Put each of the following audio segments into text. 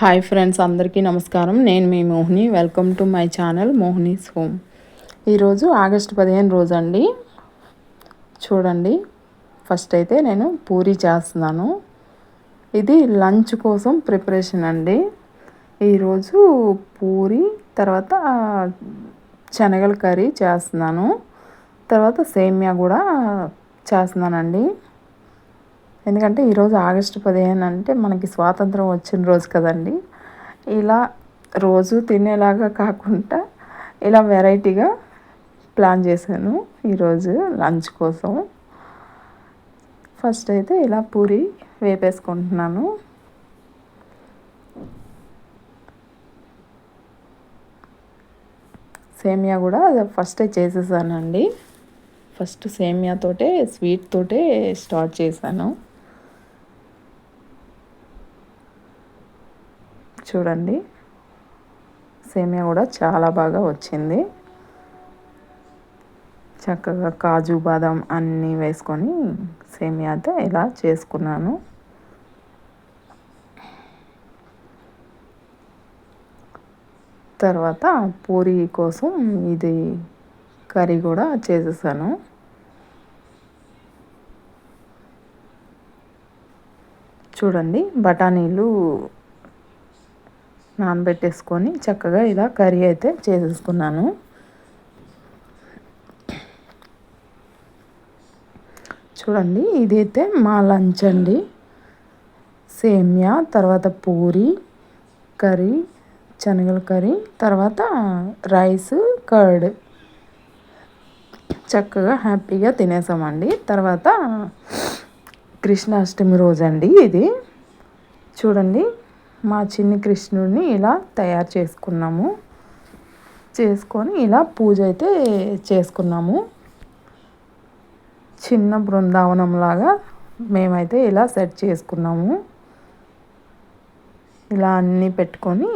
Hi friends, అందరికీ నమస్కారం. నేను మీ Mohini. Welcome to my channel Mohini's home. ఈరోజు ఆగస్టు 15 రోజు అండి. చూడండి, ఫస్ట్ అయితే నేను పూరీ చేస్తున్నాను. ఇది లంచ్ కోసం ప్రిపరేషన్ అండి. ఈరోజు పూరీ, తర్వాత శనగల కర్రీ చేస్తున్నాను, తర్వాత సేమియా కూడా చేస్తున్నానండి. ఎందుకంటే ఈరోజు ఆగస్టు 15 అంటే మనకి స్వాతంత్రం వచ్చిన రోజు కదండి. ఇలా రోజు తినేలాగా కాకుండా ఇలా వెరైటీగా ప్లాన్ చేశాను ఈరోజు లంచ్ కోసం. ఫస్ట్ అయితే ఇలా పూరి వేపేసుకుంటున్నాను. సేమియా కూడా ఫస్టే చేసేసానండి. ఫస్ట్ సేమియాతోటే, స్వీట్ తోటే స్టార్ట్ చేశాను. చూడండి, సేమియా కూడా చాలా బాగా వచ్చింది. చక్కగా కాజు బాదం అన్నీ వేసుకొని సేమియాతో ఇలా చేసుకున్నాను. తర్వాత పూరీ కోసం ఇది కర్రీ కూడా చేసేసాను. చూడండి, బఠానీలు నానబెట్టేసుకొని చక్కగా ఇలా కర్రీ అయితే చేసేసుకున్నాను. చూడండి, ఇదైతే మా లంచ్ అండి. సేమియా, తర్వాత పూరీ కర్రీ, శనగల కర్రీ, తర్వాత రైస్, కర్డ్ చక్కగా హ్యాపీగా తినేసామండి. తర్వాత కృష్ణాష్టమి రోజు అండి ఇది. చూడండి, మా చిన్ని కృష్ణుడిని ఇలా తయారు చేసుకొని ఇలా పూజ అయితే చేసుకున్నాము. చిన్న బృందావనంలాగా మేమైతే ఇలా సెట్ చేసుకున్నాము. ఇలా అన్నీ పెట్టుకొని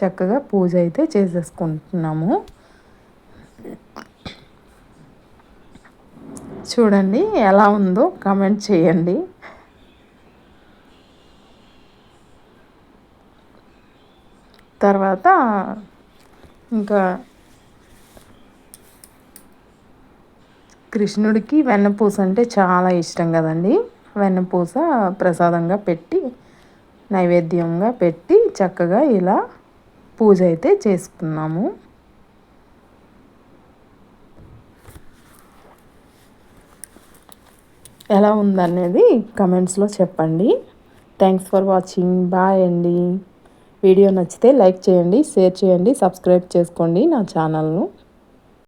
చక్కగా పూజ అయితే చేసేసుకుంటున్నాము. చూడండి, ఎలా ఉందో కామెంట్ చేయండి. తర్వాత ఇంకా కృష్ణుడికి వెన్నపూస అంటే చాలా ఇష్టం కదండి. వెన్నపూస ప్రసాదంగా పెట్టి, నైవేద్యంగా పెట్టి చక్కగా ఇలా పూజ అయితే చేసుకున్నాము. ఎలా ఉందనేది కమెంట్స్లో చెప్పండి. Thanks for watching. బాయ్ అండి. వీడియో నచ్చితే లైక్ చేయండి, షేర్ చేయండి, సబ్స్క్రైబ్ చేసుకోండి నా ఛానల్ను.